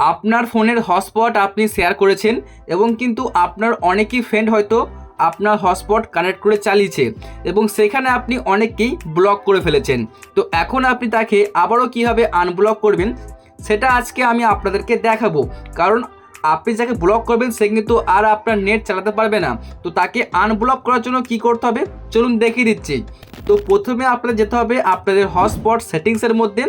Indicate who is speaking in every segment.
Speaker 1: আপনার ফোনের হটস্পট আপনি শেয়ার করেছেন এবং কিন্তু আপনার অনেকই ফ্রেন্ড হয়তো আপনার হটস্পট কানেক্ট করে চালিয়েছে এবং সেখানে আপনি অনেককেই ব্লক করে ফেলেছেন। তো এখন আপনি তাকে আবারও কীভাবে আনব্লক করবেন সেটা আজকে আমি আপনাদেরকে দেখাবো। কারণ আপনি যাকে ব্লক করবেন সে কিন্তু আর আপনার নেট চালাতে পারবে না। তো তাকে আনব্লক করার জন্য কি করতে হবে চলুন দেখিয়ে দিচ্ছি। তো প্রথমে আপনাদের যেতে হবে আপনাদের হটস্পট সেটিংসের মধ্যে।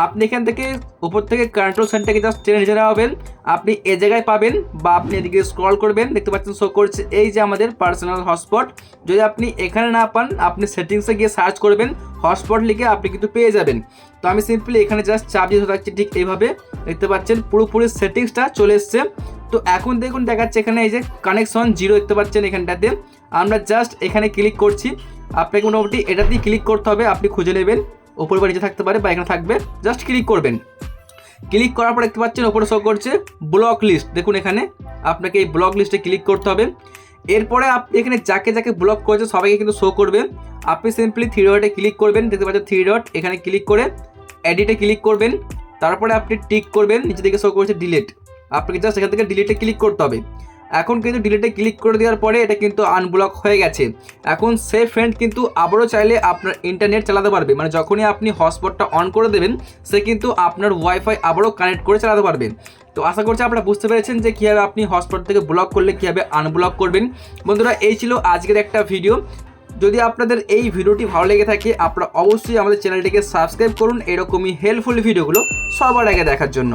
Speaker 1: আপনি এখান থেকে উপর থেকে কন্ট্রোল সেন্টারকে জাস্ট টেনে নিয়ে যাবেন, আপনি এ জায়গায় পাবেন বা আপনি এদিকে স্ক্রল করবেন, দেখতে পাচ্ছেন শো করছে এই যে আমাদের পার্সোনাল হটস্পট। যদি আপনি এখানে না পান আপনি সেটিংসে গিয়ে সার্চ করবেন হটস্পট লিখে, আপনি কিন্তু পেয়ে যাবেন। তো আমি সিম্পলি এখানে জাস্ট চাপ দিয়ে থাকছি, ঠিক এইভাবে দেখতে পাচ্ছেন পুরোপুরি সেটিংসটা চলে এসছে। তো এখন দেখুন দেখাচ্ছে এখানে এই যে কানেকশন 0 দেখতে পাচ্ছেন এখানটাতে। আমরা জাস্ট এখানে ক্লিক করছি, আপনাকে মোটামুটি এটাতেই ক্লিক করতে হবে, আপনি খুঁজে নেবেন ওপরে বা নিচে থাকতে পারে বা এখানে থাকবে, জাস্ট ক্লিক করবেন। ক্লিক করার পর দেখতে পাচ্ছেন ওপরে শো করছে ব্লক লিস্ট, দেখুন এখানে আপনাকে এই ব্লক লিস্টে ক্লিক করতে হবে। এরপরে আপনি এখানে যাকে যাকে ব্লক করেছে সবাইকে কিন্তু শো করবে। আপনি সিম্পলি থ্রি ডটে ক্লিক করবেন, দেখতে পাচ্ছেন থ্রি ডট, এখানে ক্লিক করে এডিটে ক্লিক করবেন। তারপরে আপনি টিক করবেন, নিচে দিকে শো করছে ডিলিট, আপনাকে জাস্ট এখান থেকে ডিলিটে ক্লিক করতে হবে। এখন কিন্তু ডিলিটে ক্লিক করে দেওয়ার পরে এটা কিন্তু আনব্লক হয়ে গেছে। এখন সেই ফ্রেন্ড কিন্তু আবারও চাইলে আপনার ইন্টারনেট চালাতে পারবে, মানে যখনই আপনি হটস্পটটা অন করে দেবেন সে কিন্তু আপনার ওয়াইফাই আবারও কানেক্ট করে চালাতে পারবেন। তো আশা করছি আপনারা বুঝতে পেরেছেন যে কীভাবে আপনি হটস্পট থেকে ব্লক করলে কীভাবে আনব্লক করবেন। বন্ধুরা এই ছিল আজকের একটা ভিডিও। যদি আপনাদের এই ভিডিওটি ভালো লেগে থাকে আপনারা অবশ্যই আমাদের চ্যানেলটিকে সাবস্ক্রাইব করুন এরকমই হেল্পফুল ভিডিওগুলো সবার আগে দেখার জন্য।